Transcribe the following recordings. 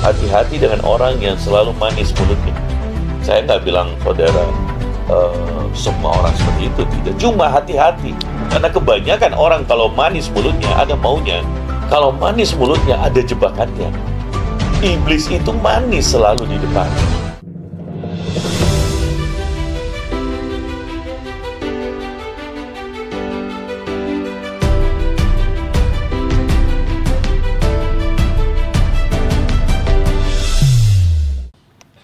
hati-hati dengan orang yang selalu manis mulutnya. Saya nggak bilang saudara semua orang seperti itu, tidak. Cuma hati-hati, karena kebanyakan orang kalau manis mulutnya ada maunya, kalau manis mulutnya ada jebakannya. Iblis itu manis selalu di depan.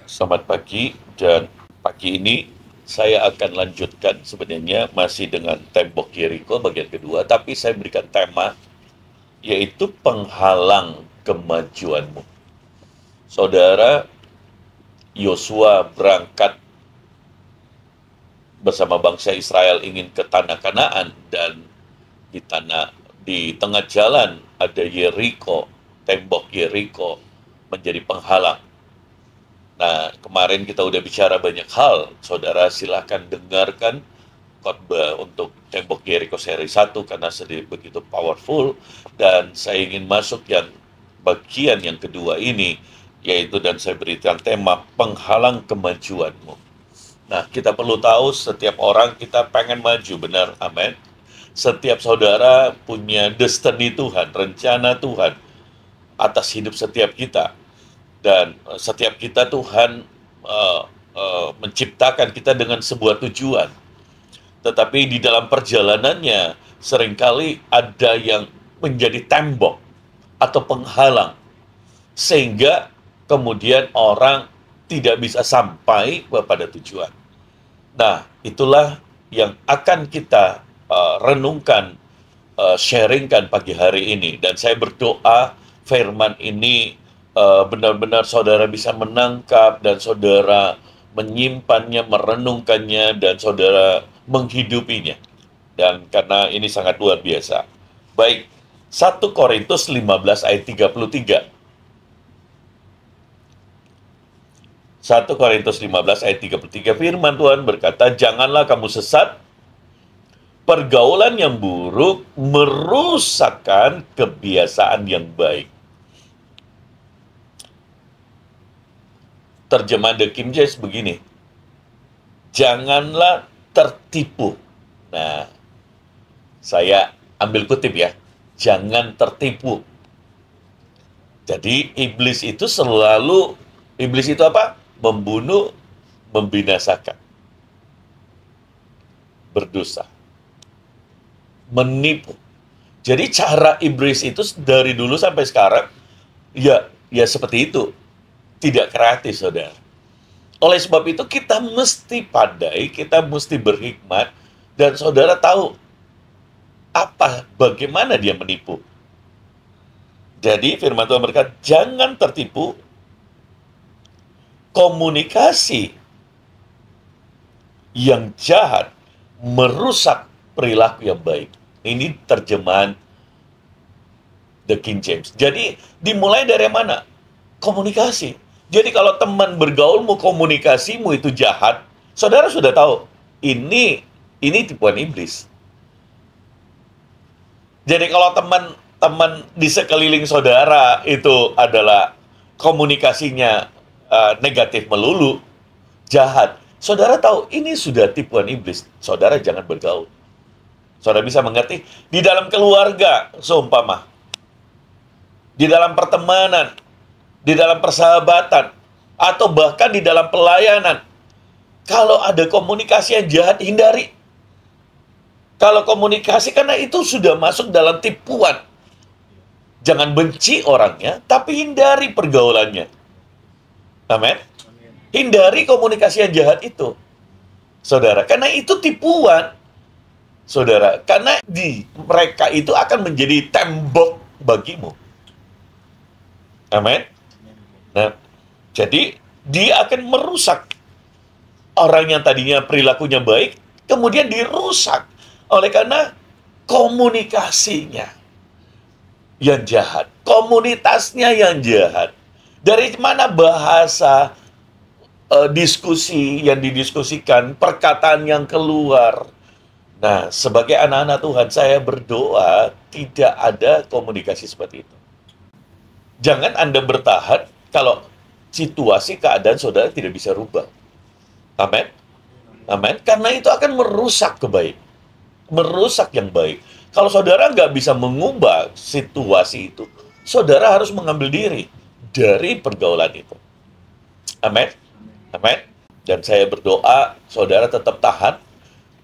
Selamat pagi, dan pagi ini saya akan lanjutkan sebenarnya masih dengan tembok Yeriko bagian kedua, tapi saya berikan tema yaitu penghalang kemajuanmu. Saudara, Yosua berangkat bersama bangsa Israel ingin ke tanah Kanaan, dan di tengah jalan ada Yeriko, tembok Yeriko menjadi penghalang. Nah, kemarin kita udah bicara banyak hal. Saudara silahkan dengarkan khotbah untuk tembok Yeriko seri 1 karena sedih begitu powerful. Dan saya ingin masuk yang bagian yang kedua ini, yaitu dan saya berikan tema penghalang kemajuanmu. Nah, kita perlu tahu setiap orang kita pengen maju, benar, amin. Setiap saudara punya destiny Tuhan, rencana Tuhan atas hidup setiap kita. Dan setiap kita Tuhan menciptakan kita dengan sebuah tujuan. Tetapi di dalam perjalanannya seringkali ada yang menjadi tembok atau penghalang, sehingga kemudian orang tidak bisa sampai kepada tujuan. Nah, itulah yang akan kita renungkan, sharingkan pagi hari ini. Dan saya berdoa firman ini benar-benar saudara bisa menangkap, dan saudara menyimpannya, merenungkannya, dan saudara menghidupinya. Dan karena ini sangat luar biasa. Baik, 1 Korintus 15 ayat 33. 1 Korintus 15 ayat 33, firman Tuhan berkata, "Janganlah kamu sesat, pergaulan yang buruk merusakkan kebiasaan yang baik." Terjemahan The King James begini, janganlah tertipu. Nah, saya ambil kutip ya, jangan tertipu. Jadi iblis itu apa? Membunuh, membinasakan, berdosa, menipu. Jadi cara iblis itu dari dulu sampai sekarang, ya seperti itu. Tidak kreatif, saudara. Oleh sebab itu kita mesti pandai, kita mesti berhikmat, dan saudara tahu bagaimana dia menipu. Jadi firman Tuhan berkata, jangan tertipu. Komunikasi yang jahat merusak perilaku yang baik. Ini terjemahan The King James. Jadi dimulai dari mana? Komunikasi. Jadi kalau teman bergaulmu, komunikasimu itu jahat, saudara sudah tahu, ini tipuan iblis. Jadi kalau teman di sekeliling saudara itu adalah komunikasinya negatif melulu, jahat, saudara tahu ini sudah tipuan iblis. Saudara jangan bergaul. Saudara bisa mengerti, di dalam keluarga, seumpama, di dalam pertemanan, di dalam persahabatan, atau bahkan di dalam pelayanan. Kalau ada komunikasi yang jahat, hindari. Kalau komunikasi, karena itu sudah masuk dalam tipuan. Jangan benci orangnya, tapi hindari pergaulannya. Amin. Hindari komunikasi yang jahat itu, saudara. Karena itu tipuan, saudara. Karena mereka itu akan menjadi tembok bagimu. Amin. Nah, jadi dia akan merusak orang yang tadinya perilakunya baik, kemudian dirusak oleh karena komunikasinya yang jahat, komunitasnya yang jahat. Dari mana bahasa diskusi yang didiskusikan, perkataan yang keluar. Nah, sebagai anak-anak Tuhan, saya berdoa tidak ada komunikasi seperti itu. Jangan Anda bertahan kalau situasi keadaan saudara tidak bisa rubah. Amin. Amin. Karena itu akan merusak merusak yang baik. Kalau saudara nggak bisa mengubah situasi itu, saudara harus mengambil diri dari pergaulan itu. Amin. Amin. Dan saya berdoa saudara tetap tahan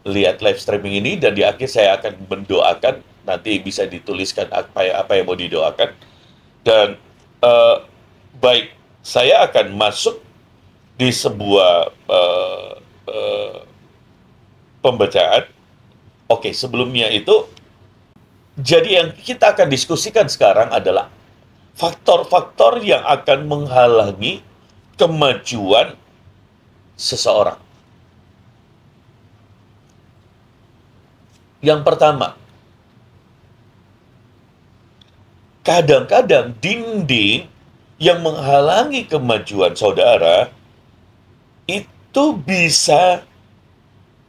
lihat live streaming ini, dan di akhir saya akan mendoakan, nanti bisa dituliskan apa yang mau didoakan. Dan baik, saya akan masuk di sebuah pembacaan. Oke, sebelumnya itu, jadi yang kita akan diskusikan sekarang adalah faktor-faktor yang akan menghalangi kemajuan seseorang. Yang pertama, kadang-kadang dinding yang menghalangi kemajuan saudara itu bisa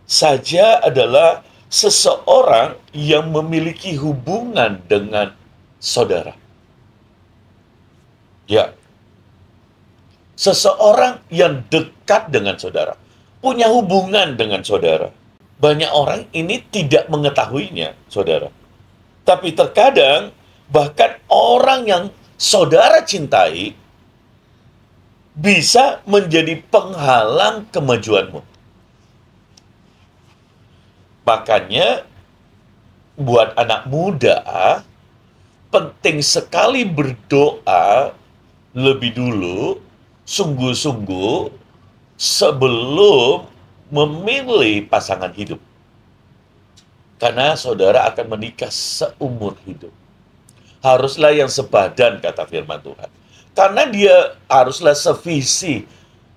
saja adalah seseorang yang memiliki hubungan dengan saudara. Ya, seseorang yang dekat dengan saudara, punya hubungan dengan saudara. Banyak orang ini tidak mengetahuinya, saudara. Tapi terkadang bahkan orang yang saudara cintai bisa menjadi penghalang kemajuanmu. Makanya buat anak muda penting sekali berdoa lebih dulu, sungguh-sungguh, sebelum memilih pasangan hidup. Karena saudara akan menikah seumur hidup. Haruslah yang sepadan, kata firman Tuhan. Karena dia haruslah sevisi.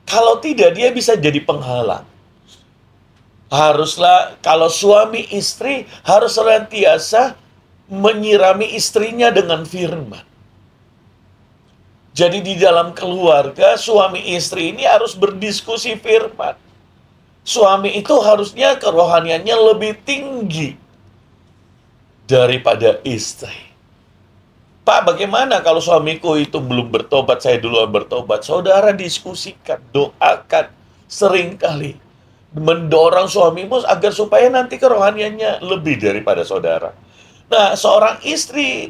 Kalau tidak, dia bisa jadi penghalang. Haruslah, kalau suami istri, harus senantiasa menyirami istrinya dengan firman. Jadi di dalam keluarga, suami istri ini harus berdiskusi firman. Suami itu harusnya kerohaniannya lebih tinggi daripada istri. Pak, bagaimana kalau suamiku itu belum bertobat, saya duluan bertobat? Saudara diskusikan, doakan, seringkali mendorong suamimu agar supaya nanti kerohaniannya lebih daripada saudara. Nah, seorang istri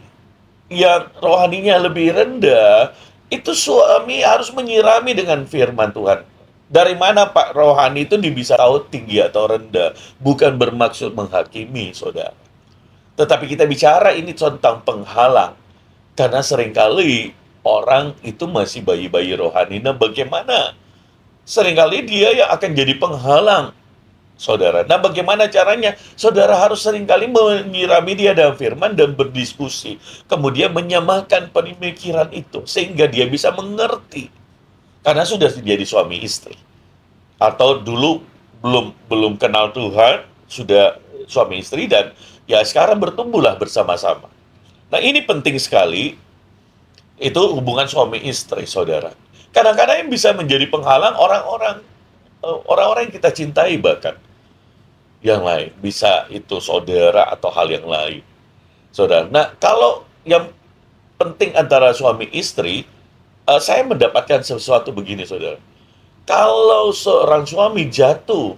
yang rohaninya lebih rendah, itu suami harus menyirami dengan firman Tuhan. Dari mana Pak rohani itu bisa tahu tinggi atau rendah? Bukan bermaksud menghakimi, saudara. Tetapi kita bicara ini tentang penghalang. Karena seringkali orang itu masih bayi-bayi rohani. Nah, bagaimana? Seringkali dia yang akan jadi penghalang, saudara. Nah, bagaimana caranya? Saudara harus seringkali menyirami dia dalam firman dan berdiskusi. Kemudian menyamakan pemikiran itu, sehingga dia bisa mengerti. Karena sudah jadi suami istri. Atau dulu belum kenal Tuhan, sudah suami istri, dan ya sekarang bertumbuhlah bersama-sama. Nah, ini penting sekali, itu hubungan suami istri, saudara. Kadang-kadang yang bisa menjadi penghalang orang-orang yang kita cintai, bahkan yang lain. Bisa itu saudara atau hal yang lain, saudara. Nah, kalau yang penting antara suami istri, saya mendapatkan sesuatu begini, saudara. Kalau seorang suami jatuh,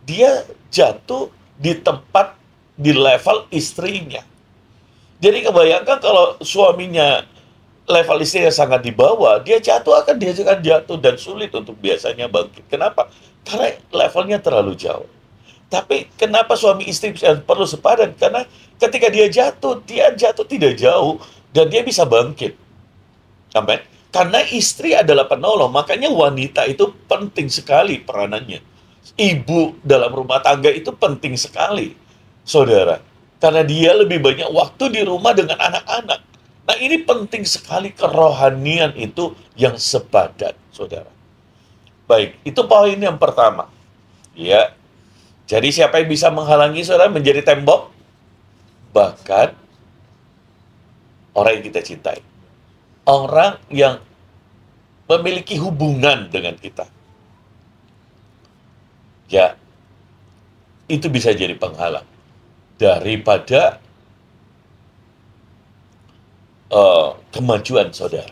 dia jatuh di tempat, di level istrinya. Jadi kebayangkan kalau suaminya level istrinya sangat di bawah, dia akan jatuh dan sulit untuk biasanya bangkit. Kenapa? Karena levelnya terlalu jauh. Tapi kenapa suami istri perlu sepadan? Karena ketika dia jatuh tidak jauh dan dia bisa bangkit. Amin. Karena istri adalah penolong, makanya wanita itu penting sekali peranannya. Ibu dalam rumah tangga itu penting sekali, saudara. Karena dia lebih banyak waktu di rumah dengan anak-anak. Nah, ini penting sekali kerohanian itu yang sepadan, saudara. Baik, itu poin yang pertama. Ya. Jadi siapa yang bisa menghalangi saudara menjadi tembok? Bahkan orang yang kita cintai. Orang yang memiliki hubungan dengan kita. Ya, itu bisa jadi penghalang daripada kemajuan saudara.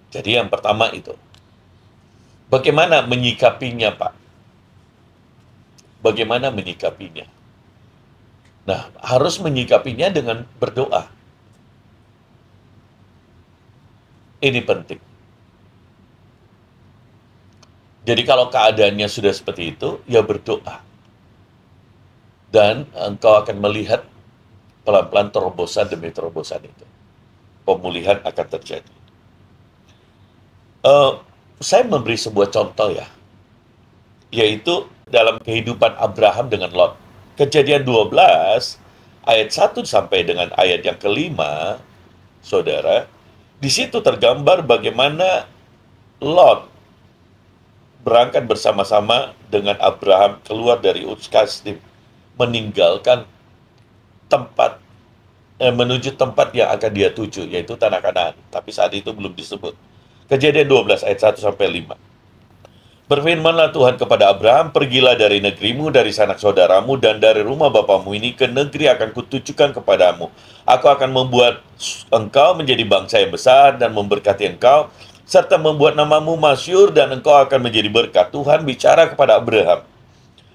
Jadi yang pertama itu, bagaimana menyikapinya, Pak? Bagaimana menyikapinya? Nah, harus menyikapinya dengan berdoa. Ini penting. Jadi kalau keadaannya sudah seperti itu, ya berdoa. Dan engkau akan melihat pelan-pelan terobosan demi terobosan itu. Pemulihan akan terjadi. Saya memberi sebuah contoh ya, yaitu dalam kehidupan Abraham dengan Lot. Kejadian 12, ayat 1 sampai dengan ayat yang kelima, saudara, di situ tergambar bagaimana Lot berangkat bersama-sama dengan Abraham keluar dari Ur Kasdim, meninggalkan tempat menuju tempat yang akan dia tuju, yaitu tanah Kanaan. Tapi saat itu belum disebut. Kejadian 12 ayat 1 sampai 5. Berfirmanlah Tuhan kepada Abraham, pergilah dari negerimu, dari sanak saudaramu, dan dari rumah bapamu ini ke negeri akan kutujukan kepadamu. Aku akan membuat engkau menjadi bangsa yang besar dan memberkati engkau, serta membuat namamu masyhur dan engkau akan menjadi berkat. Tuhan bicara kepada Abraham.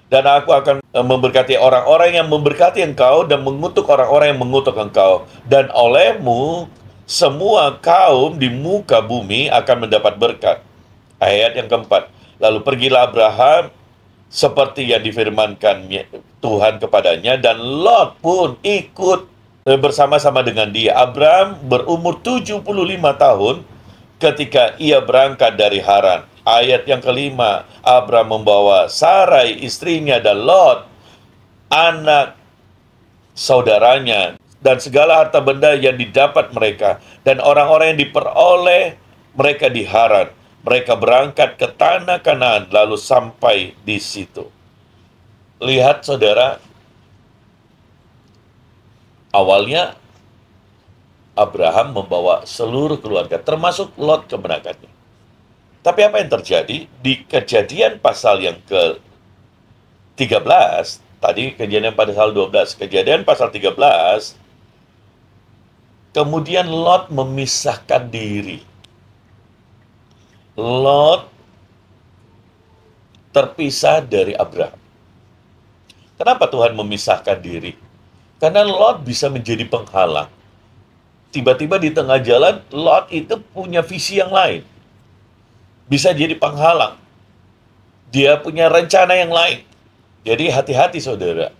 Dan aku akan memberkati orang-orang yang memberkati engkau dan mengutuk orang-orang yang mengutuk engkau. Dan olehmu semua kaum di muka bumi akan mendapat berkat. Ayat yang keempat. Lalu pergilah Abraham seperti yang difirmankan Tuhan kepadanya, dan Lot pun ikut bersama-sama dengan dia. Abraham berumur 75 tahun ketika ia berangkat dari Haran. Ayat yang kelima, Abraham membawa Sarai istrinya dan Lot, anak saudaranya, dan segala harta benda yang didapat mereka, dan orang-orang yang diperoleh mereka di Haran. Mereka berangkat ke tanah Kanaan, lalu sampai di situ. Lihat saudara, awalnya Abraham membawa seluruh keluarga, termasuk Lot kemenakannya. Tapi apa yang terjadi? Di Kejadian pasal yang ke-13, tadi Kejadian pasal 12, Kejadian pasal 13, kemudian Lot memisahkan diri. Lot terpisah dari Abraham. Kenapa Tuhan memisahkan diri? Karena Lot bisa menjadi penghalang. Tiba-tiba di tengah jalan, Lot itu punya visi yang lain. Bisa jadi penghalang. Dia punya rencana yang lain. Jadi hati-hati saudara.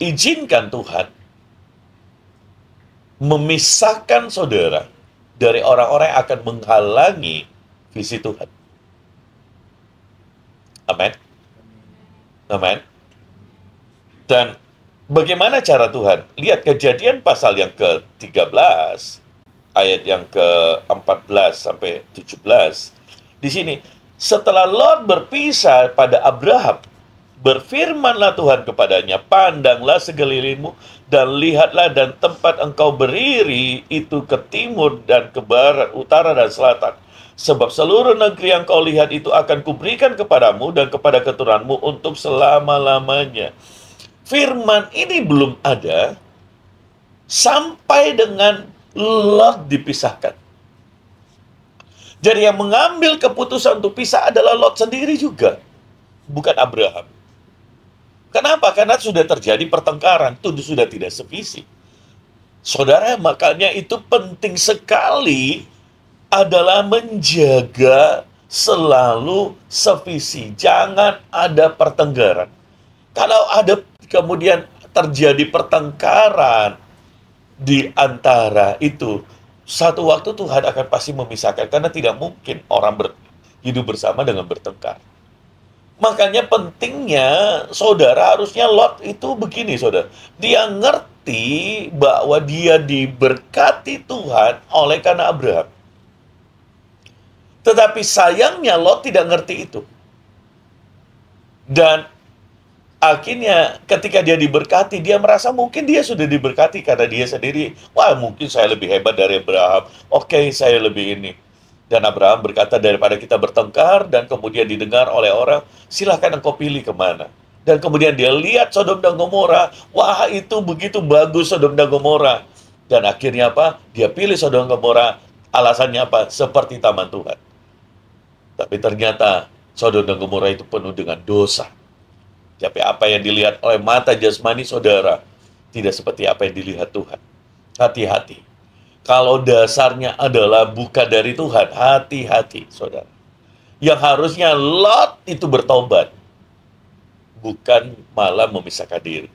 Izinkan Tuhan memisahkan saudara dari orang-orang yang akan menghalangi visi Tuhan. Amin. Amin. Dan bagaimana cara Tuhan? Lihat Kejadian pasal yang ke-13, ayat yang ke-14 sampai 17. Di sini, setelah Lot berpisah pada Abraham, berfirmanlah Tuhan kepadanya, pandanglah sekelilingmu dan lihatlah, dan tempat engkau berdiri itu ke timur dan ke barat, utara dan selatan. Sebab seluruh negeri yang kau lihat itu akan kuberikan kepadamu dan kepada keturunanmu untuk selama-lamanya. Firman ini belum ada sampai dengan Lot dipisahkan. Jadi yang mengambil keputusan untuk pisah adalah Lot sendiri juga, bukan Abraham. Kenapa? Karena sudah terjadi pertengkaran, itu sudah tidak sevisi. Saudara, makanya itu penting sekali adalah menjaga selalu sevisi. Jangan ada pertengkaran. Kalau ada kemudian terjadi pertengkaran di antara itu, satu waktu Tuhan akan pasti memisahkan, karena tidak mungkin orang hidup bersama dengan bertengkar. Makanya pentingnya saudara, harusnya Lot itu begini saudara, dia ngerti bahwa dia diberkati Tuhan oleh karena Abraham. Tetapi sayangnya Lot tidak ngerti itu. Dan akhirnya ketika dia diberkati, dia merasa mungkin dia sudah diberkati karena dia sendiri, wah mungkin saya lebih hebat dari Abraham, oke saya lebih ini. Dan Abraham berkata, daripada kita bertengkar dan kemudian didengar oleh orang, silahkan engkau pilih kemana. Dan kemudian dia lihat Sodom dan Gomora, wah itu begitu bagus Sodom dan Gomora. Dan akhirnya apa? Dia pilih Sodom dan Gomora. Alasannya apa? Seperti taman Tuhan. Tapi ternyata Sodom dan Gomora itu penuh dengan dosa. Tapi apa yang dilihat oleh mata jasmani saudara, tidak seperti apa yang dilihat Tuhan. Hati-hati. Kalau dasarnya adalah bukan dari Tuhan, hati-hati, saudara. Yang harusnya Lot itu bertobat, bukan malah memisahkan diri.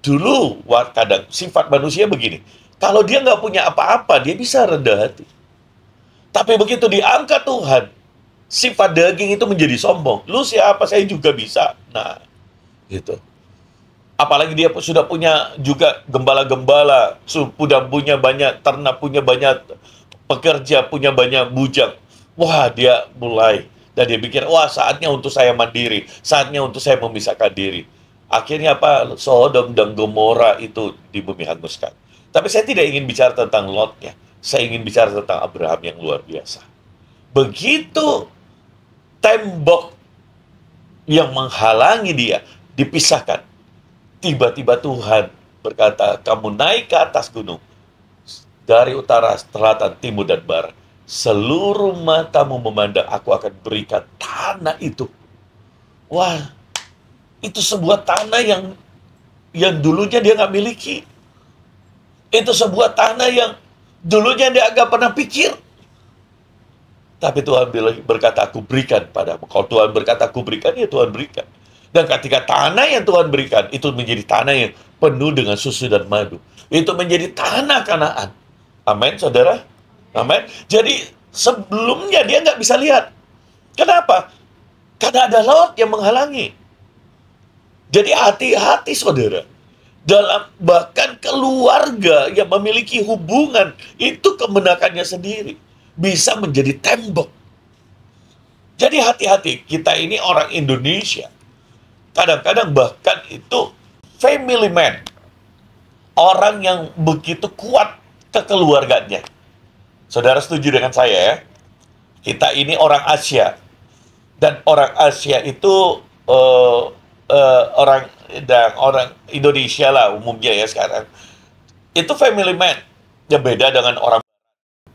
Dulu, kadang sifat manusia begini, kalau dia nggak punya apa-apa, dia bisa rendah hati. Tapi begitu diangkat Tuhan, sifat daging itu menjadi sombong. Lu siapa? Saya juga bisa. Nah, gitu. Apalagi dia sudah punya juga gembala-gembala, sudah punya banyak ternak, punya banyak pekerja, punya banyak bujang. Wah, dia mulai. Dan dia pikir, wah saatnya untuk saya mandiri, saatnya untuk saya memisahkan diri. Akhirnya apa? Sodom dan Gomora itu di bumi hanguskan. Tapi saya tidak ingin bicara tentang Lotnya. Saya ingin bicara tentang Abraham yang luar biasa. Begitu tembok yang menghalangi dia dipisahkan, tiba-tiba Tuhan berkata, kamu naik ke atas gunung, dari utara, selatan, timur, dan barat. Seluruh matamu memandang, aku akan berikan tanah itu. Wah, itu sebuah tanah yang dulunya dia nggak miliki. Itu sebuah tanah yang dulunya dia agak pernah pikir. Tapi Tuhan berkata, aku berikan padamu. Kalau Tuhan berkata, aku berikan, ya Tuhan berikan. Dan ketika tanah yang Tuhan berikan, itu menjadi tanah yang penuh dengan susu dan madu. Itu menjadi tanah Kanaan. Amin, saudara? Amin. Jadi, sebelumnya dia nggak bisa lihat. Kenapa? Karena ada Lot yang menghalangi. Jadi hati-hati, saudara. Dalam bahkan keluarga yang memiliki hubungan, itu kemenakannya sendiri. Bisa menjadi tembok. Jadi hati-hati, kita ini orang Indonesia. Kadang-kadang bahkan itu family man. Orang yang begitu kuat kekeluarganya. Saudara setuju dengan saya ya? Kita ini orang Asia. Dan orang Asia itu orang Indonesia lah umumnya ya sekarang. Itu family man. Ya beda dengan orang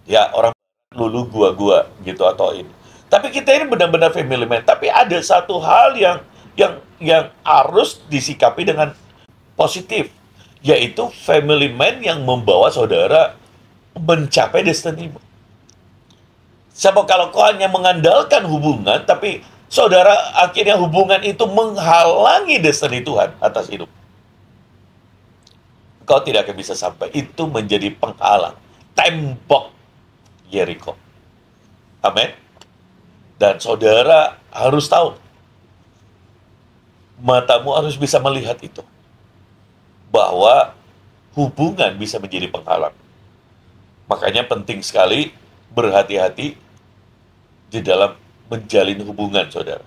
ya orang lulu gua gitu atau ini. Tapi kita ini benar-benar family man. Tapi ada satu hal yang harus disikapi dengan positif, yaitu family man yang membawa saudara mencapai destinimu. Sebab kalau kau hanya mengandalkan hubungan, tapi saudara akhirnya hubungan itu menghalangi destiny Tuhan atas hidup, kau tidak akan bisa sampai. Itu menjadi penghalang, tembok Yeriko. Amin. Dan saudara harus tahu, matamu harus bisa melihat itu. Bahwa hubungan bisa menjadi penghalang. Makanya penting sekali berhati-hati di dalam menjalin hubungan, saudara.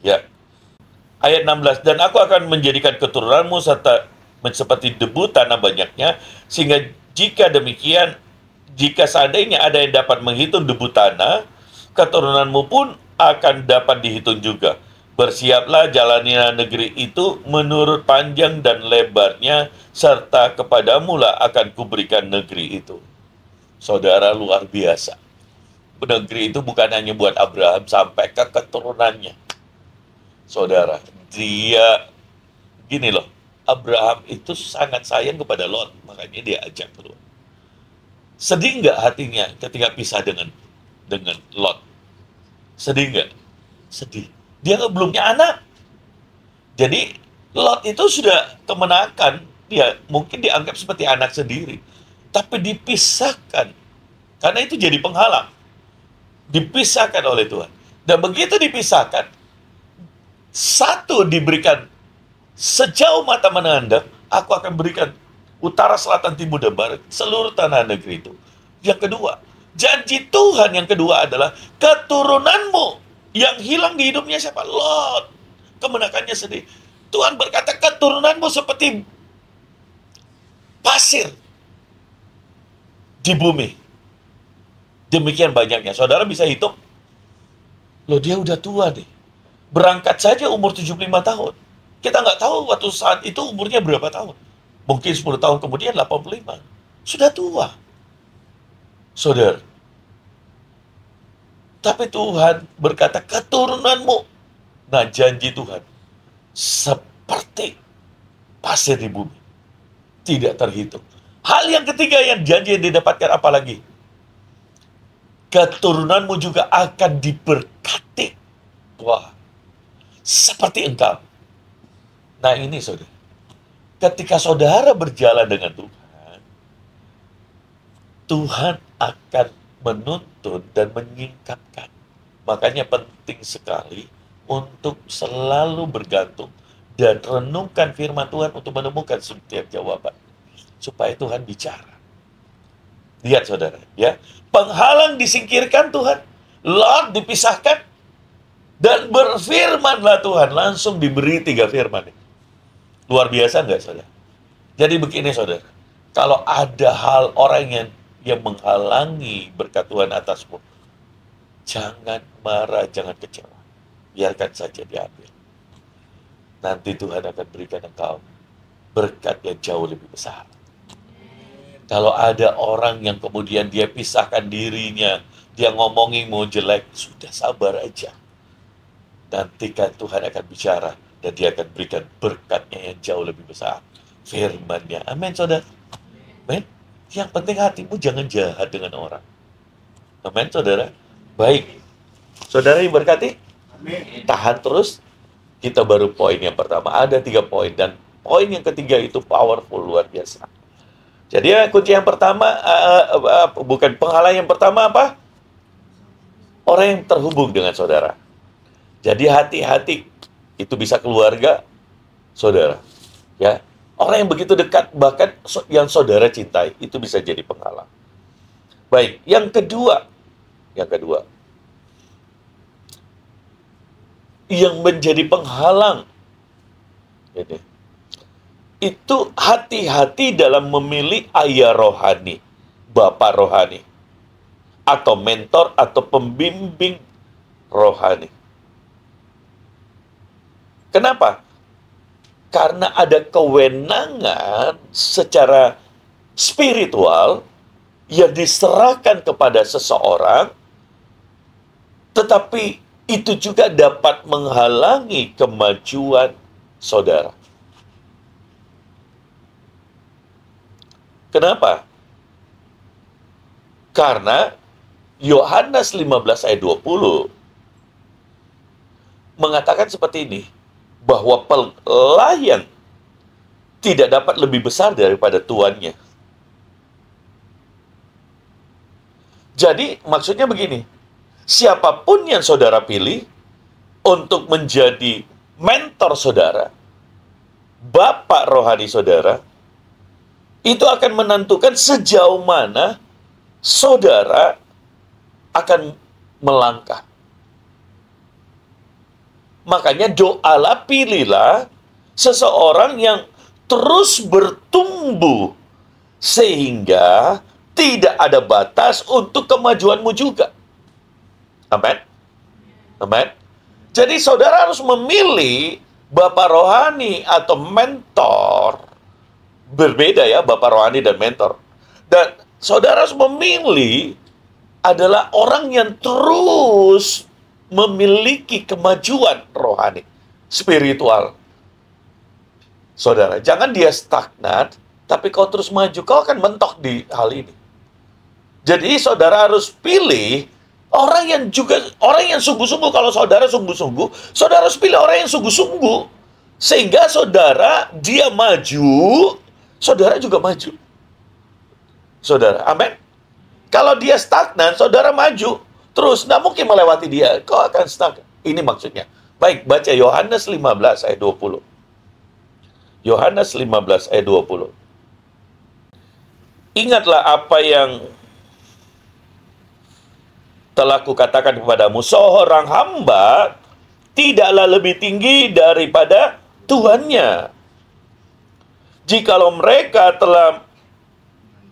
Ya. Ayat 16, dan aku akan menjadikan keturunanmu seperti debu tanah banyaknya, sehingga jika demikian, jika seandainya ada yang dapat menghitung debu tanah, keturunanmu pun akan dapat dihitung juga. Bersiaplah jalanilah negeri itu menurut panjang dan lebarnya, serta kepadamu lah akan kuberikan negeri itu. Saudara, luar biasa. Negeri itu bukan hanya buat Abraham, sampai ke keturunannya. Saudara, gini loh, Abraham itu sangat sayang kepada Lot, makanya dia ajak keluar. Sedih nggak hatinya ketika pisah dengan Lot? Sedih nggak? Sedih. Dia belum punya anak. Jadi Lot itu sudah kemenakan, dia mungkin dianggap seperti anak sendiri. Tapi dipisahkan. Karena itu jadi penghalang. Dipisahkan oleh Tuhan. Dan begitu dipisahkan, satu diberikan sejauh mata memandang, aku akan berikan utara, selatan, timur, dan barat, seluruh tanah negeri itu. Yang kedua, janji Tuhan yang kedua adalah keturunanmu. Yang hilang di hidupnya siapa? Lot. Kemenakannya sedih. Tuhan berkata, keturunanmu seperti pasir di bumi. Demikian banyaknya. Saudara bisa hitung. Loh, dia udah tua nih. Berangkat saja umur 75 tahun. Kita nggak tahu waktu saat itu umurnya berapa tahun. Mungkin 10 tahun kemudian 85. sudah tua. Saudara. Tapi Tuhan berkata, keturunanmu. Nah, janji Tuhan seperti pasir di bumi. Tidak terhitung. Hal yang ketiga yang janji yang didapatkan apa lagi? Keturunanmu juga akan diberkati. Wah, seperti engkau. Nah ini saudara. Ketika saudara berjalan dengan Tuhan, Tuhan akan menuntun dan menyingkapkan. Makanya penting sekali untuk selalu bergantung dan renungkan firman Tuhan untuk menemukan setiap jawaban. Supaya Tuhan bicara. Lihat saudara, ya. Penghalang disingkirkan Tuhan. Lot dipisahkan. Dan berfirmanlah Tuhan. Langsung diberi 3 firman. Luar biasa nggak saudara? Jadi begini saudara. Kalau ada hal orang yang menghalangi berkat Tuhan atasmu, jangan marah, jangan kecewa. Biarkan saja diambil. Nanti Tuhan akan berikan engkau berkat yang jauh lebih besar. Kalau ada orang yang kemudian dia pisahkan dirinya, dia ngomongin jelek, sudah sabar aja. Nanti kan Tuhan akan bicara dan dia akan berikan berkatnya yang jauh lebih besar. Firman-Nya. Amin, saudara. Amin. Yang penting hatimu jangan jahat dengan orang. Amin, saudara. Baik. Saudara yang berkati, amin. Tahan terus. Kita baru poin yang pertama. Ada 3 poin. Dan poin yang ketiga itu powerful, luar biasa. Jadi kunci yang pertama, bukan penghalang yang pertama apa? Orang yang terhubung dengan saudara. Jadi hati-hati. Itu bisa keluarga, saudara. Ya, orang yang begitu dekat, bahkan yang saudara cintai, itu bisa jadi penghalang. Baik, yang kedua, yang menjadi penghalang, ini, itu hati-hati dalam memilih ayah rohani, bapak rohani, atau mentor, atau pembimbing rohani. Kenapa? Karena ada kewenangan secara spiritual yang diserahkan kepada seseorang, tetapi itu juga dapat menghalangi kemajuan saudara. Kenapa? Karena Yohanes 15 ayat 20 mengatakan seperti ini, bahwa pelayan tidak dapat lebih besar daripada tuannya. Jadi maksudnya begini, siapapun yang saudara pilih untuk menjadi mentor saudara, bapak rohani saudara, itu akan menentukan sejauh mana saudara akan melangkah. Makanya doalah, pilihlah seseorang yang terus bertumbuh sehingga tidak ada batas untuk kemajuanmu juga. Amin. Amin. Jadi saudara harus memilih bapak rohani atau mentor. Berbeda ya, bapak rohani dan mentor. Dan saudara harus memilih adalah orang yang terus memiliki kemajuan rohani, spiritual. Saudara, jangan dia stagnan, tapi kau terus maju, kau akan mentok di hal ini. Jadi saudara harus pilih orang yang sungguh-sungguh. Kalau saudara sungguh-sungguh, saudara harus pilih orang yang sungguh-sungguh. Sehingga saudara, dia maju, saudara juga maju. Saudara, amin. Kalau dia stagnan, saudara maju terus, nggak mungkin melewati dia. Kau akan stuck. Ini maksudnya. Baik, baca Yohanes 15 ayat 20. Yohanes 15 ayat 20. Ingatlah apa yang telah kukatakan kepadamu. Seorang hamba tidaklah lebih tinggi daripada tuannya. Jikalau mereka telah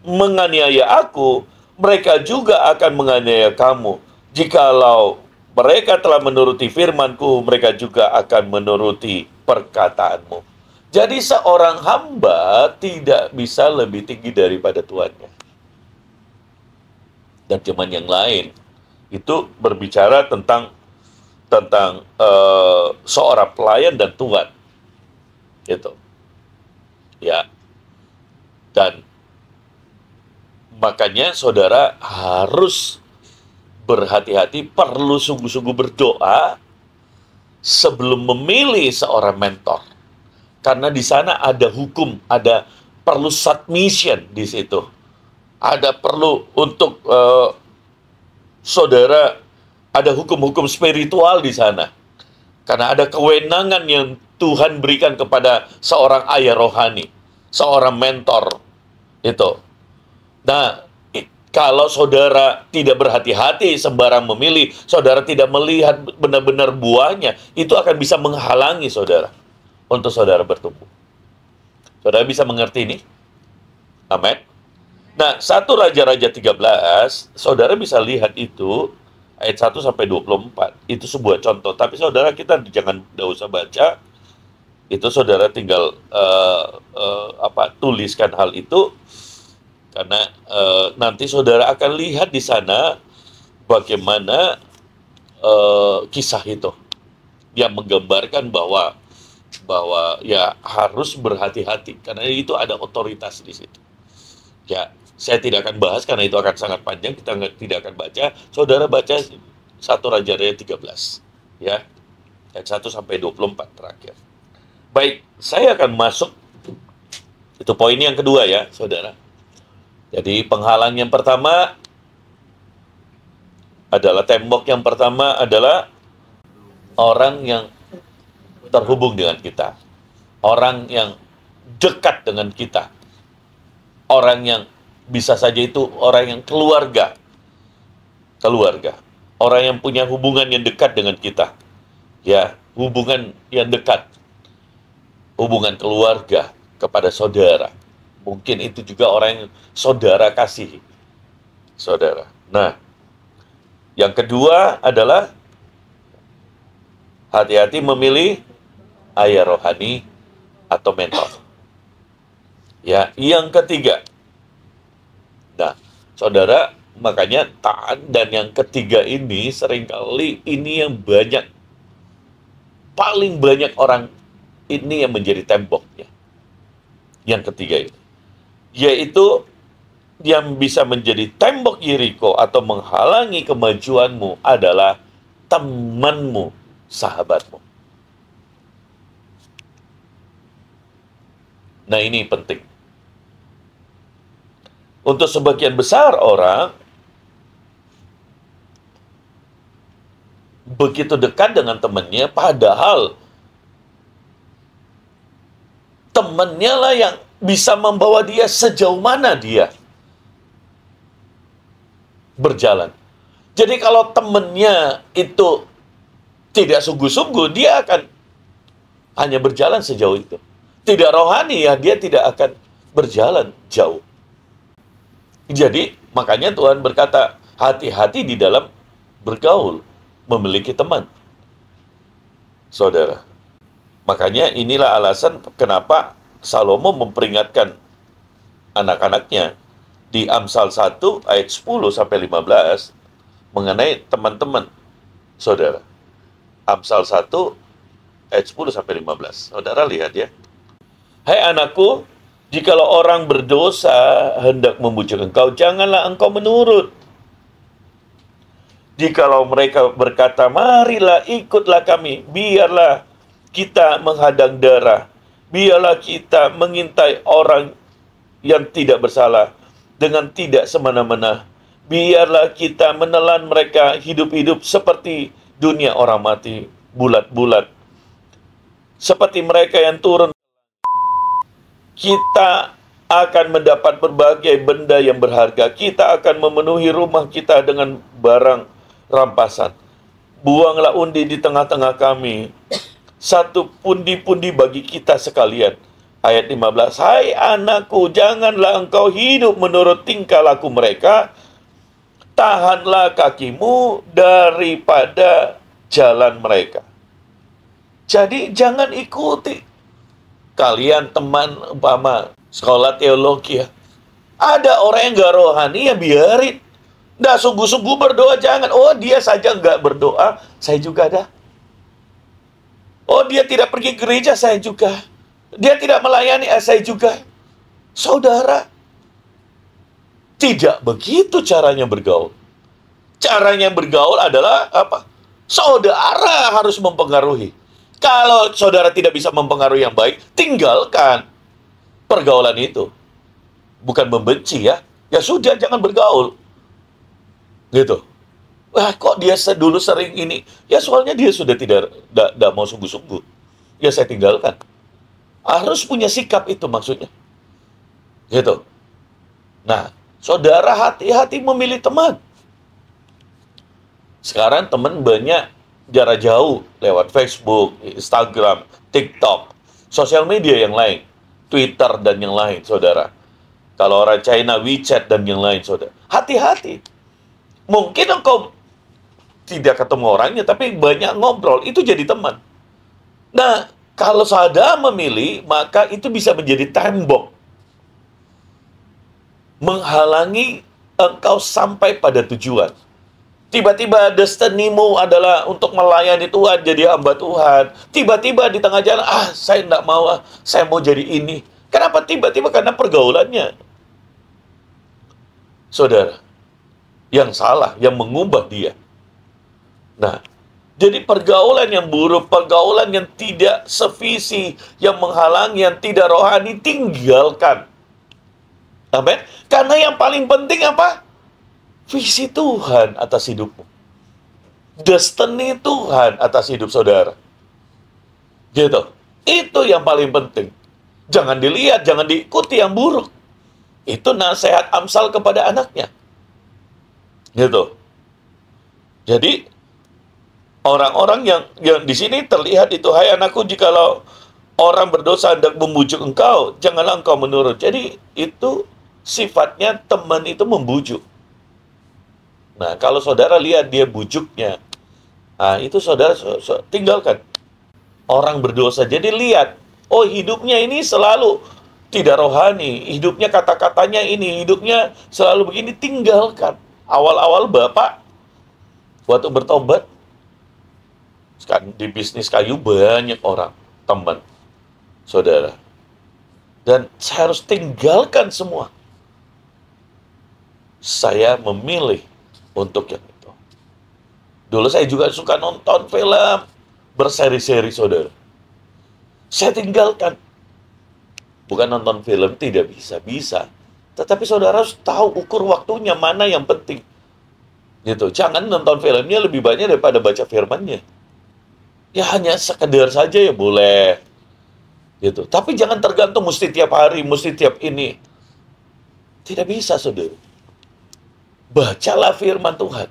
menganiaya aku, mereka juga akan menganiaya kamu. Jikalau mereka telah menuruti firman-Ku, mereka juga akan menuruti perkataanmu. Jadi seorang hamba tidak bisa lebih tinggi daripada tuannya. Dan cuman yang lain itu berbicara tentang seorang pelayan dan tuan, gitu. Ya, dan makanya saudara harus berhati-hati, perlu sungguh-sungguh berdoa sebelum memilih seorang mentor. Karena di sana ada hukum, ada perlu submission di situ. Ada perlu untuk saudara, ada hukum-hukum spiritual di sana. Karena ada kewenangan yang Tuhan berikan kepada seorang ayah rohani, seorang mentor. Itu. Nah, kalau saudara tidak berhati-hati sembarang memilih, saudara tidak melihat benar-benar buahnya, itu akan bisa menghalangi saudara untuk saudara bertumbuh. Saudara bisa mengerti ini? Amin. Nah, 1 Raja-Raja 13, saudara bisa lihat itu, ayat 1 sampai 24. Itu sebuah contoh. Tapi saudara, kita jangan, tidak usah baca. Itu saudara tinggal tuliskan hal itu. Karena nanti saudara akan lihat di sana bagaimana kisah itu. Yang menggambarkan bahwa ya harus berhati-hati. Karena itu ada otoritas di situ. Ya, saya tidak akan bahas karena itu akan sangat panjang, kita tidak akan baca. Saudara baca 1 Raja-Raja 13, ya. Ayat 1 sampai 24 terakhir. Baik, saya akan masuk, itu poin yang kedua ya, saudara. Jadi penghalang yang pertama adalah, tembok yang pertama adalah orang yang terhubung dengan kita. Orang yang dekat dengan kita. Orang yang bisa saja itu orang yang keluarga. Orang yang punya hubungan yang dekat dengan kita. Ya, hubungan yang dekat. Hubungan keluarga kepada saudara. Mungkin itu juga orang yang saudara kasihi. Saudara. Nah, yang kedua adalah hati-hati memilih ayah rohani atau mentor. Ya, yang ketiga. Nah, saudara, makanya taat dan yang ketiga ini seringkali ini yang banyak, paling banyak orang ini yang menjadi temboknya. Yang ketiga ini. Yaitu yang bisa menjadi tembok Yeriko atau menghalangi kemajuanmu adalah temanmu, sahabatmu. Nah, ini penting. Untuk sebagian besar orang begitu dekat dengan temannya, padahal temannya lah yang bisa membawa dia sejauh mana dia berjalan. Jadi kalau temannya itu tidak sungguh-sungguh, dia akan hanya berjalan sejauh itu. Tidak rohani ya, dia tidak akan berjalan jauh. Jadi, makanya Tuhan berkata, hati-hati di dalam bergaul, memiliki teman. Saudara. Makanya inilah alasan kenapa Salomo memperingatkan anak-anaknya di Amsal 1 ayat 10 sampai 15 mengenai teman-teman. Saudara. Amsal 1 ayat 10 sampai 15. Saudara lihat ya. Hai anakku, jikalau orang berdosa hendak membujuk engkau, janganlah engkau menurut. Jikalau mereka berkata, marilah ikutlah kami, biarlah kita menghadang darah, biarlah kita mengintai orang yang tidak bersalah dengan tidak semena-mena, biarlah kita menelan mereka hidup-hidup seperti dunia orang mati, bulat-bulat. Seperti mereka yang turun, kita akan mendapat berbagai benda yang berharga. Kita akan memenuhi rumah kita dengan barang rampasan. Buanglah undi di tengah-tengah kami, satu pundi-pundi bagi kita sekalian. Ayat 15, hai anakku, janganlah engkau hidup menurut tingkah laku mereka. Tahanlah kakimu daripada jalan mereka. Jadi jangan ikuti Kalian teman umpama sekolah teologi ya. Ada orang yang nggak rohani ya biarin. Nggak sungguh-sungguh berdoa jangan. Oh dia saja nggak berdoa, saya juga dah. Oh dia tidak pergi gereja, saya juga. Dia tidak melayani, saya juga. Saudara, tidak begitu caranya bergaul. Caranya bergaul adalah apa? Saudara harus mempengaruhi. Kalau saudara tidak bisa mempengaruhi yang baik, tinggalkan pergaulan itu. Bukan membenci ya. Ya sudah, jangan bergaul. Gitu. Wah, kok dia dulu sering ini? Ya soalnya dia sudah tidak mau sungguh-sungguh. Ya saya tinggalkan. Harus punya sikap itu maksudnya. Gitu. Nah, saudara hati-hati memilih teman. Sekarang teman banyak jarak jauh lewat Facebook, Instagram, TikTok, sosial media yang lain, Twitter dan yang lain, saudara. Kalau orang China, WeChat dan yang lain, saudara. Hati-hati. Mungkin engkau tidak ketemu orangnya, tapi banyak ngobrol, itu jadi teman. Nah, kalau saudara memilih, maka itu bisa menjadi tembok. Menghalangi engkau sampai pada tujuan. Tiba-tiba destinimu adalah untuk melayani Tuhan, jadi hamba Tuhan. Tiba-tiba di tengah jalan, saya tidak mau, saya mau jadi ini. Kenapa tiba-tiba? Karena pergaulannya. Saudara, yang salah, yang mengubah dia. Nah, jadi pergaulan yang buruk, pergaulan yang tidak sevisi, yang menghalangi, yang tidak rohani, tinggalkan. Amin. Karena yang paling penting apa? Visi Tuhan atas hidupmu. Destiny Tuhan atas hidup saudara. Gitu. Itu yang paling penting. Jangan dilihat, jangan diikuti yang buruk. Itu nasihat Amsal kepada anaknya. Gitu. Jadi, orang-orang yang di sini terlihat itu, hai anakku, jikalau orang berdosa hendak membujuk engkau, janganlah engkau menurut. Jadi, itu sifatnya teman itu membujuk. Nah, kalau saudara lihat dia bujuknya, itu saudara tinggalkan. Orang berdosa. Jadi lihat, oh hidupnya ini selalu tidak rohani, hidupnya kata-katanya ini, hidupnya selalu begini, tinggalkan. Awal-awal Bapak, waktu bertobat, sekarang di bisnis kayu banyak orang, teman, saudara. Dan saya harus tinggalkan semua. Saya memilih untuk yang itu. Dulu saya juga suka nonton film berseri-seri, saudara. Saya tinggalkan. Bukan nonton film tidak bisa. Tetapi saudara harus tahu ukur waktunya, mana yang penting. Gitu. Jangan nonton filmnya lebih banyak daripada baca firmannya. Ya hanya sekedar saja ya boleh. Gitu. Tapi jangan tergantung mesti tiap hari, mesti tiap ini. Tidak bisa, saudara. Bacalah firman Tuhan.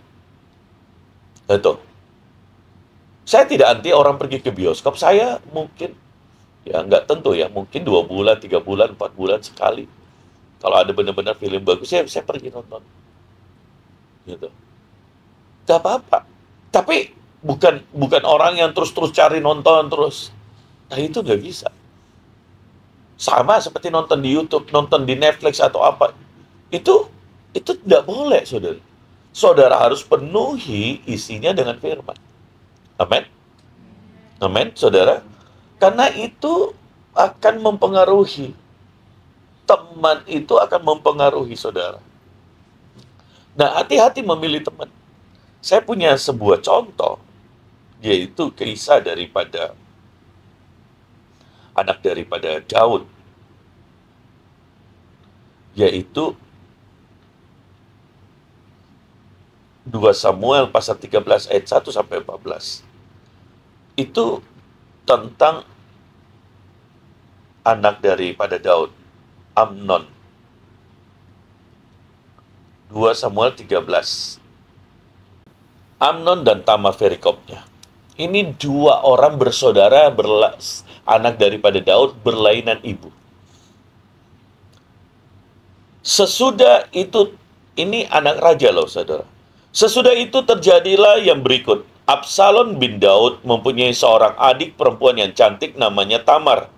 Itu. Saya tidak anti orang pergi ke bioskop. Saya mungkin, ya nggak tentu ya, mungkin 2 bulan, 3 bulan, 4 bulan sekali. Kalau ada benar-benar film bagus, saya pergi nonton. Gitu. Gak apa-apa. Tapi bukan orang yang terus-terus cari nonton terus. Nah itu nggak bisa. Sama seperti nonton di YouTube, nonton di Netflix atau apa. Itu tidak boleh, saudara. Saudara harus penuhi isinya dengan firman. Amin. Amin, saudara. Karena itu akan mempengaruhi. Teman itu akan mempengaruhi saudara. Nah, hati-hati memilih teman. Saya punya sebuah contoh, yaitu kisah daripada anak daripada Daud. Yaitu 2 Samuel pasal 13 ayat 1 sampai 14. Itu tentang anak daripada Daud, Amnon. 2 Samuel 13. Amnon dan Tamar perikopnya. Ini 2 orang bersaudara, anak daripada Daud, berlainan ibu. Sesudah itu, ini anak raja loh, saudara. Sesudah itu terjadilah yang berikut. Absalom bin Daud mempunyai seorang adik perempuan yang cantik namanya Tamar.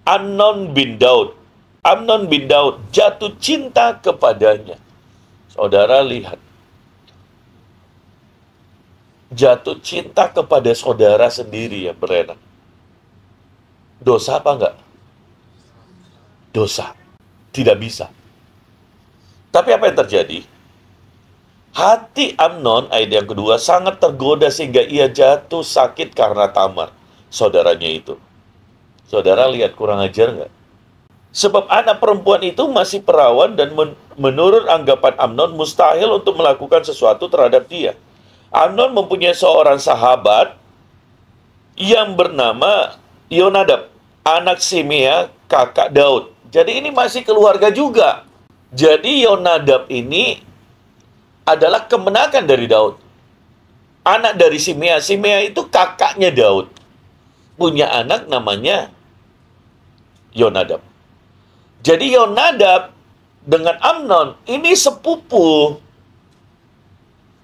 Amnon bin Daud. Amnon bin Daud jatuh cinta kepadanya. Saudara lihat. Jatuh cinta kepada saudara sendiri ya, Brena. Dosa apa enggak? Dosa. Tidak bisa. Tapi apa yang terjadi? Hati Amnon, ayat yang kedua, sangat tergoda sehingga ia jatuh sakit karena Tamar, saudaranya itu. Saudara lihat kurang ajar nggak? Sebab anak perempuan itu masih perawan dan menurut anggapan Amnon mustahil untuk melakukan sesuatu terhadap dia. Amnon mempunyai seorang sahabat yang bernama Yonadab, anak Simea, kakak Daud. Jadi ini masih keluarga juga. Jadi Yonadab ini adalah kemenakan dari Daud. Anak dari Simea. Simea itu kakaknya Daud. Punya anak namanya Yonadab. Jadi Yonadab dengan Amnon ini sepupu.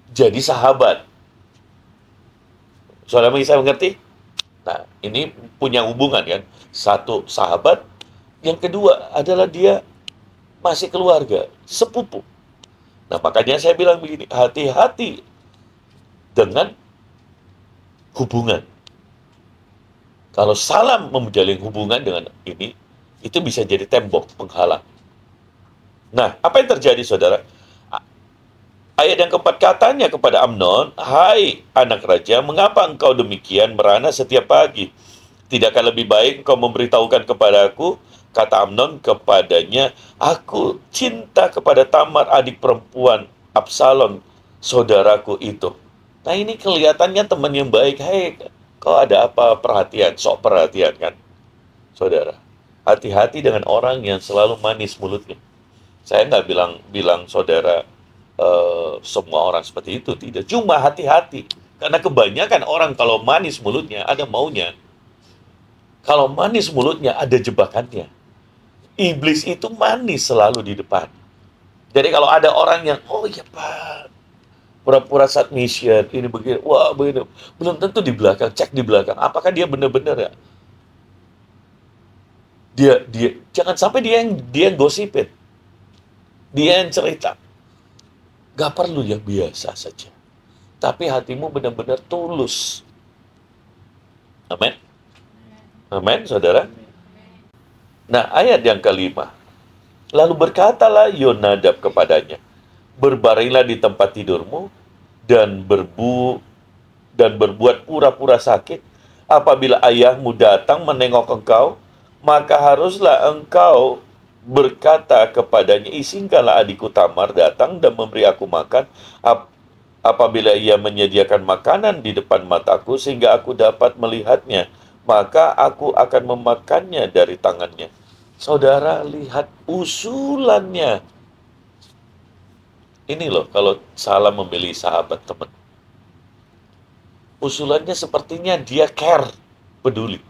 Jadi sahabat. Saudara bisa mengerti? Nah, ini punya hubungan kan. Satu sahabat, yang kedua adalah dia masih keluarga, sepupu. Nah, makanya saya bilang begini, hati-hati dengan hubungan. Kalau salah menjalin hubungan dengan ini, itu bisa jadi tembok penghalang. Nah, apa yang terjadi, saudara? Ayat yang keempat katanya kepada Amnon, "Hai anak raja, mengapa engkau demikian merana setiap pagi? Tidakkah lebih baik engkau memberitahukan kepadaku?" Kata Amnon kepadanya, "Aku cinta kepada Tamar, adik perempuan Absalom, saudaraku itu." Nah, ini kelihatannya teman yang baik. Hei, kau ada apa perhatian? Sok perhatian kan, saudara. Hati-hati dengan orang yang selalu manis mulutnya. Saya nggak bilang saudara semua orang seperti itu, tidak. Cuma hati-hati. Karena kebanyakan orang kalau manis mulutnya ada maunya. Kalau manis mulutnya ada jebakannya. Iblis itu manis selalu di depan. Jadi kalau ada orang yang, oh iya Pak, pura-pura submission, ini begini, wah begini. Belum tentu di belakang, cek di belakang. Apakah dia benar-benar ya? Dia jangan sampai dia yang gosipin. Dia yang cerita. Gak perlu yang biasa saja. Tapi hatimu benar-benar tulus. Amin. Amin, saudara. Nah, ayat yang kelima. Lalu berkatalah Yonadab kepadanya, "Berbaringlah di tempat tidurmu dan berbuat pura-pura sakit. Apabila ayahmu datang menengok engkau, maka haruslah engkau berkata kepadanya, izinkanlah adikku Tamar datang dan memberi aku makan. Apabila ia menyediakan makanan di depan mataku sehingga aku dapat melihatnya, maka aku akan memakannya dari tangannya." Saudara lihat usulannya. Ini loh kalau salah memilih sahabat teman. Usulannya sepertinya dia care, peduli.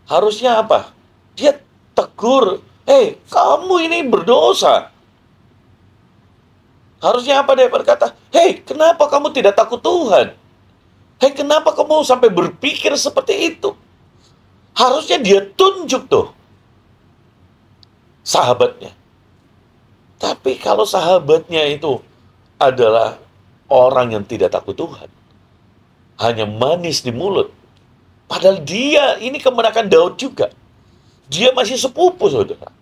Harusnya apa? Dia tegur, "Hei, kamu ini berdosa." Harusnya apa dia berkata? "Hei, kenapa kamu tidak takut Tuhan? Hei, kenapa kamu sampai berpikir seperti itu?" Harusnya dia tunjuk tuh sahabatnya. Tapi kalau sahabatnya itu adalah orang yang tidak takut Tuhan, hanya manis di mulut, padahal dia ini kemenakan Daud juga. Dia masih sepupu, saudara.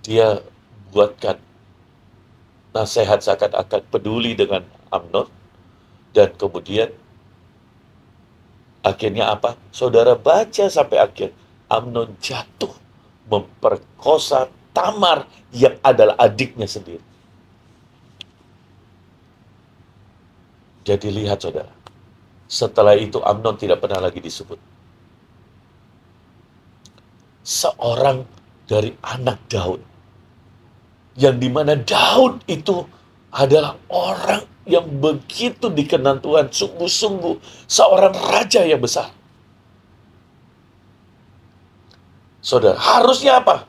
Dia buatkan nasihat seakan-akan peduli dengan Amnon. Dan kemudian akhirnya apa? Saudara baca sampai akhir. Amnon jatuh memperkosa Tamar yang adalah adiknya sendiri. Jadi lihat, saudara. Setelah itu Amnon tidak pernah lagi disebut. Seorang dari anak Daud. Yang dimana Daud itu adalah orang yang begitu dikenal Tuhan. Sungguh-sungguh seorang raja yang besar. Saudara, harusnya apa?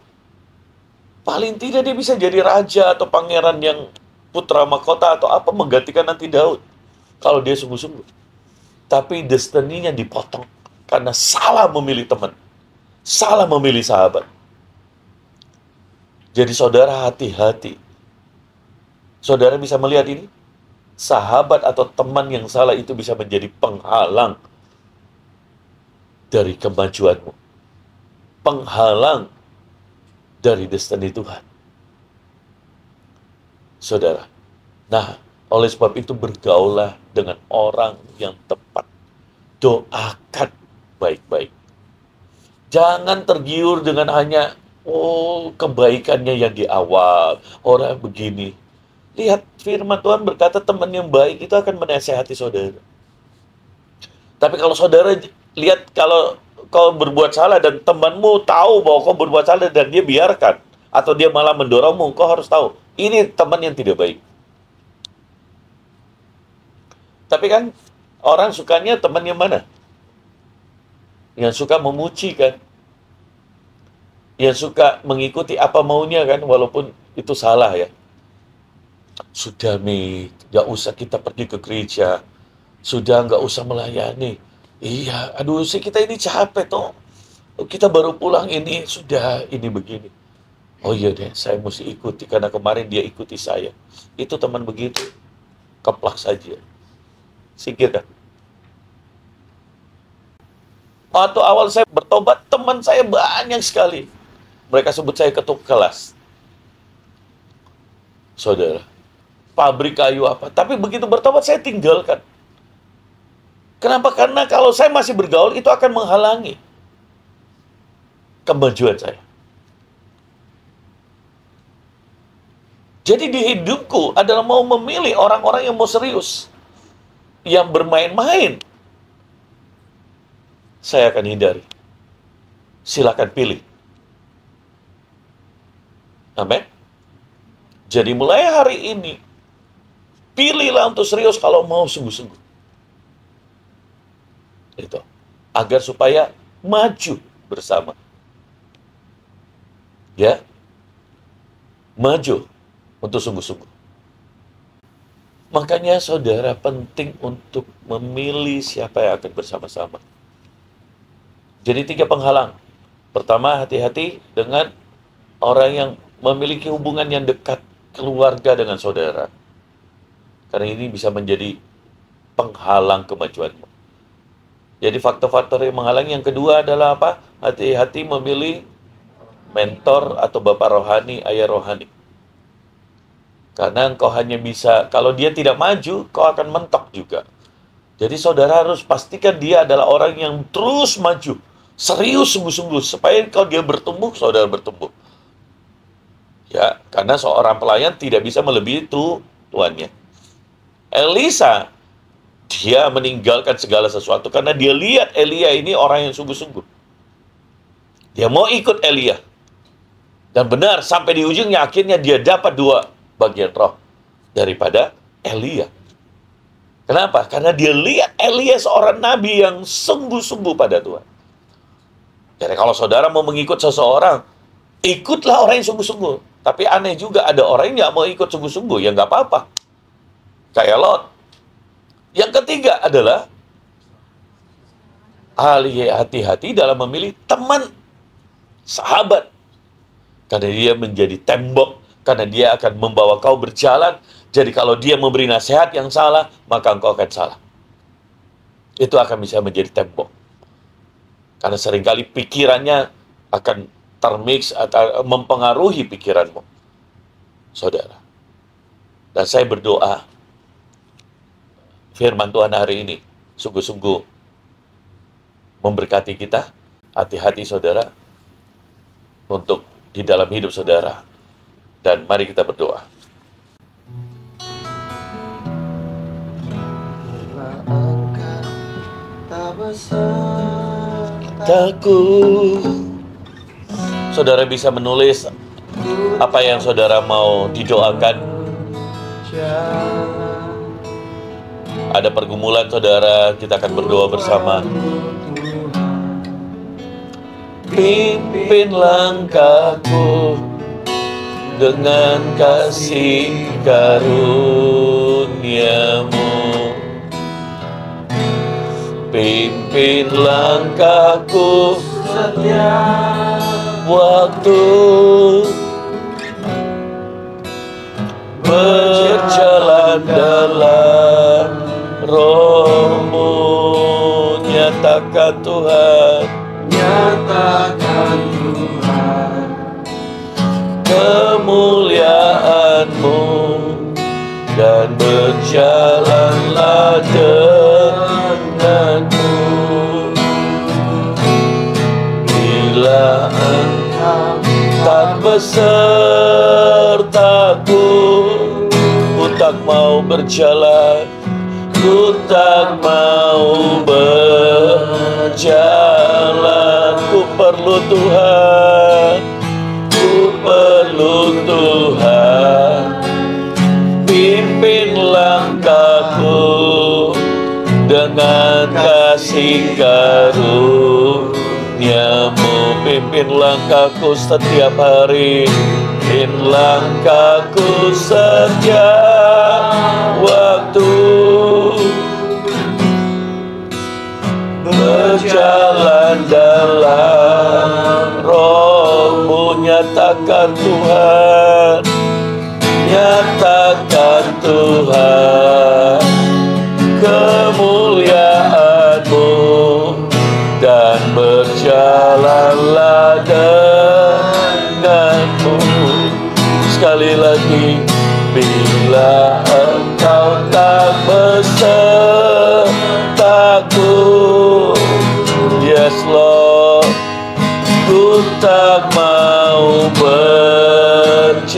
Paling tidak dia bisa jadi raja atau pangeran yang putra mahkota atau apa menggantikan nanti Daud. Kalau dia sungguh-sungguh. Tapi destininya dipotong karena salah memilih teman, salah memilih sahabat. Jadi saudara hati-hati. Saudara bisa melihat ini? Sahabat atau teman yang salah itu bisa menjadi penghalang dari kemajuanmu. Penghalang dari destiny Tuhan. Saudara. Nah, oleh sebab itu bergaulah dengan orang yang tepat. Doakan baik-baik. Jangan tergiur dengan hanya kebaikannya yang di awal, orang begini. Lihat, firman Tuhan berkata teman yang baik itu akan menasehati saudara. Tapi kalau saudara lihat, kalau kau berbuat salah dan temanmu tahu bahwa kau berbuat salah dan dia biarkan, atau dia malah mendorongmu, kau harus tahu, ini teman yang tidak baik. Tapi kan, orang sukanya teman yang mana? Yang suka memuji kan? Yang suka mengikuti apa maunya kan, walaupun itu salah ya. Sudah Mi, nggak usah kita pergi ke gereja. Sudah nggak usah melayani. Iya, aduh sih kita ini capek toh. Kita baru pulang ini, sudah ini begini. Oh iya deh, saya mesti ikuti karena kemarin dia ikuti saya. Itu teman begitu, keplak saja. Singkirkan. Waktu awal saya bertobat, teman saya banyak sekali. Mereka sebut saya ketua kelas. Saudara, pabrik kayu apa. Tapi begitu bertobat, saya tinggalkan. Kenapa? Karena kalau saya masih bergaul, itu akan menghalangi kemajuan saya. Jadi di hidupku adalah mau memilih orang-orang yang mau serius. Yang bermain-main, saya akan hindari. Silakan pilih. Amin. Jadi mulai hari ini, pilihlah untuk serius kalau mau sungguh-sungguh. Itu. Agar supaya maju bersama. Ya. Maju untuk sungguh-sungguh. Makanya saudara penting untuk memilih siapa yang akan bersama-sama. Jadi 3 penghalang. Pertama, hati-hati dengan orang yang memiliki hubungan yang dekat, keluarga dengan saudara. Karena ini bisa menjadi penghalang kemajuanmu. Jadi faktor-faktor yang menghalangi yang kedua adalah apa? Hati-hati memilih mentor atau bapak rohani, ayah rohani. Karena engkau hanya bisa, kalau dia tidak maju, kau akan mentok juga. Jadi saudara harus pastikan dia adalah orang yang terus maju. Serius sungguh-sungguh, supaya kalau dia bertumbuh, saudara bertumbuh. Ya, karena seorang pelayan tidak bisa melebihi tuannya. Elisa, dia meninggalkan segala sesuatu karena dia lihat Elia ini orang yang sungguh-sungguh. Dia mau ikut Elia. Dan benar, sampai di ujungnya akhirnya dia dapat 2 bagian roh daripada Elia. Kenapa? Karena dia lihat Elia seorang nabi yang sungguh-sungguh pada Tuhan. Jadi kalau saudara mau mengikut seseorang, ikutlah orang yang sungguh-sungguh. Tapi aneh juga, ada orang yang nggak mau ikut sungguh-sungguh, ya nggak apa-apa. Kayak Lot. Yang ketiga adalah hati-hati dalam memilih teman, sahabat. Karena dia menjadi tembok, karena dia akan membawa kau berjalan. Jadi kalau dia memberi nasihat yang salah, maka engkau akan salah. Itu akan bisa menjadi tembok. Karena seringkali pikirannya akan termix atau mempengaruhi pikiranmu, saudara. Dan saya berdoa, firman Tuhan hari ini sungguh-sungguh memberkati kita. Hati-hati saudara untuk di dalam hidup saudara. Dan mari kita berdoa. Takut. Saudara bisa menulis apa yang saudara mau didoakan. Ada pergumulan saudara, kita akan berdoa bersama. Pimpin langkahku dengan kasih karuniamu. Pimpin langkahku setiap waktu, berjalan dalam Roh-Mu. Nyatakan Tuhan, Nyatakan Tuhan kemuliaan-Mu, dan berjalanlah denganmu. Bila Engkau tak besertaku, ku tak mau berjalan, ku tak mau berjalan. Ku perlu Tuhan, ku perlu Tuhan. Pimpin langkahku dengan kasih karunia-Mu. Pimpin langkahku setiap hari, pimpin langkahku setiap waktu, berjalan dalam Roh-Mu. Nyatakan Tuhan, nyatakan Tuhan kemuliaan-Mu, dan berjalanlah denganmu. Sekali lagi, bila Engkau tak besertaku, yes Lord, ku tak mau berjalan.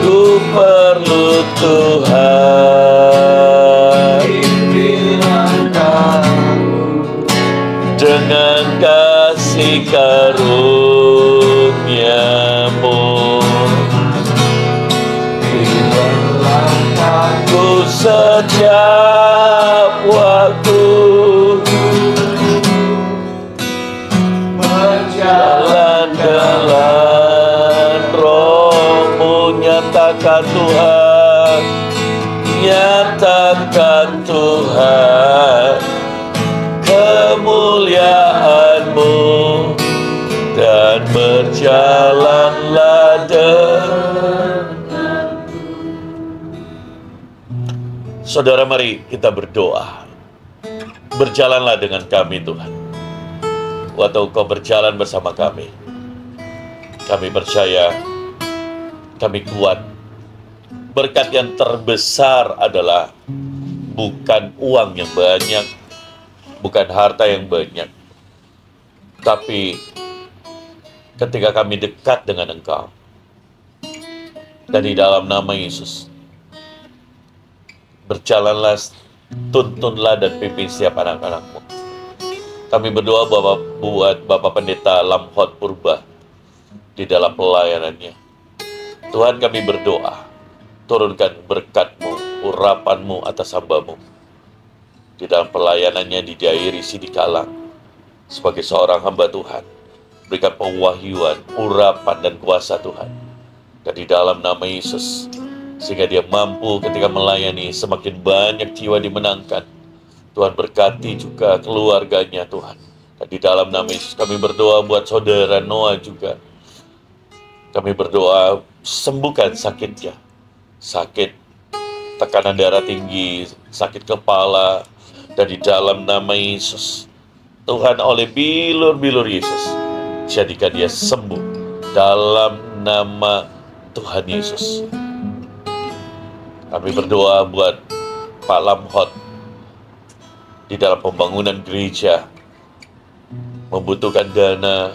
Ku perlu Tuhan. Pimpin langkahku Dengan kasih karunia-Mu, Pimpin langkahku ku setiap waktu, berjalan jalan dalam Roh-Mu. Nyatakan Tuhan, nyatakan Tuhan kemuliaan-Mu, dan berjalanlah Saudara, mari kita berdoa. Berjalanlah dengan kami Tuhan. Waktu Kau berjalan bersama kami percaya kami kuat. Berkat yang terbesar adalah bukan uang yang banyak, bukan harta yang banyak, tapi ketika kami dekat dengan Engkau. Dan di dalam nama Yesus, berjalanlah, tuntunlah dan pimpin setiap anak-anak-Mu. Kami berdoa buat Bapak Pendeta Lamhot Purba di dalam pelayanannya. Tuhan, kami berdoa, turunkan berkat-Mu, urapan-Mu atas hamba-Mu. Di dalam pelayanannya di Dairi Sidikalang, sebagai seorang hamba Tuhan, berikan pewahyuan, urapan, dan kuasa Tuhan. Dan di dalam nama Yesus, sehingga dia mampu ketika melayani, semakin banyak jiwa dimenangkan. Tuhan berkati juga keluarganya Tuhan. Dan di dalam nama Yesus kami berdoa buat saudara Noah juga. Kami berdoa sembuhkan sakitnya. Sakit tekanan darah tinggi, sakit kepala. Dan di dalam nama Yesus, Tuhan, oleh bilur-bilur Yesus, jadikan dia sembuh dalam nama Tuhan Yesus. Kami berdoa buat Pak Lamhot di dalam pembangunan gereja, membutuhkan dana.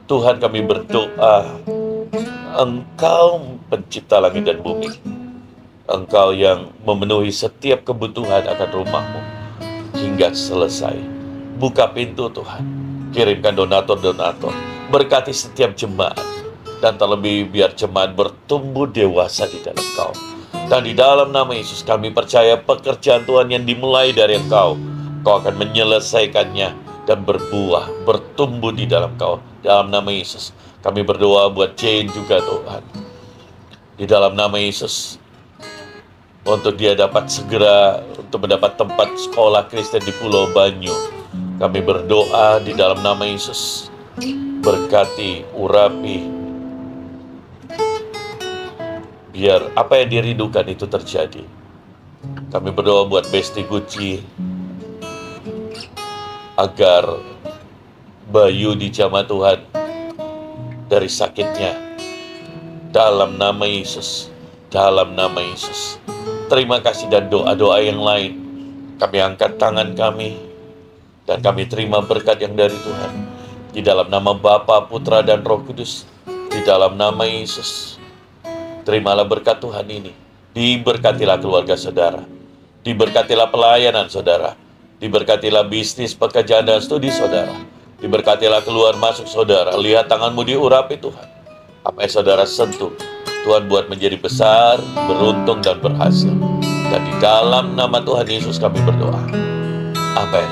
Tuhan, kami berdoa, Engkau pencipta langit dan bumi, Engkau yang memenuhi setiap kebutuhan akan rumah-Mu hingga selesai. Buka pintu Tuhan, kirimkan donatur-donatur, berkati setiap jemaat, dan terlebih biar jemaat bertumbuh dewasa di dalam Kau. Dan di dalam nama Yesus kami percaya pekerjaan Tuhan yang dimulai dari Engkau, Kau akan menyelesaikannya dan berbuah, bertumbuh di dalam Kau. Dalam nama Yesus kami berdoa buat Jane juga Tuhan. Di dalam nama Yesus, untuk dia dapat segera untuk mendapat tempat sekolah Kristen di Pulau Banyu. Kami berdoa di dalam nama Yesus. Berkati, urapi, biar apa yang dirindukan itu terjadi. Kami berdoa buat Besti Guci, agar Bayu dijamah Tuhan dari sakitnya. Dalam nama Yesus, dalam nama Yesus. Terima kasih, dan doa-doa yang lain kami angkat tangan kami dan kami terima berkat yang dari Tuhan. Di dalam nama Bapa, Putra, dan Roh Kudus, di dalam nama Yesus. Terimalah berkat Tuhan ini. Diberkatilah keluarga saudara, diberkatilah pelayanan saudara, diberkatilah bisnis, pekerjaan, dan studi saudara, diberkatilah keluar masuk saudara. Lihat tanganmu diurapi Tuhan. Apa yang saudara sentuh, Tuhan buat menjadi besar, beruntung, dan berhasil. Dan di dalam nama Tuhan Yesus kami berdoa. Amin.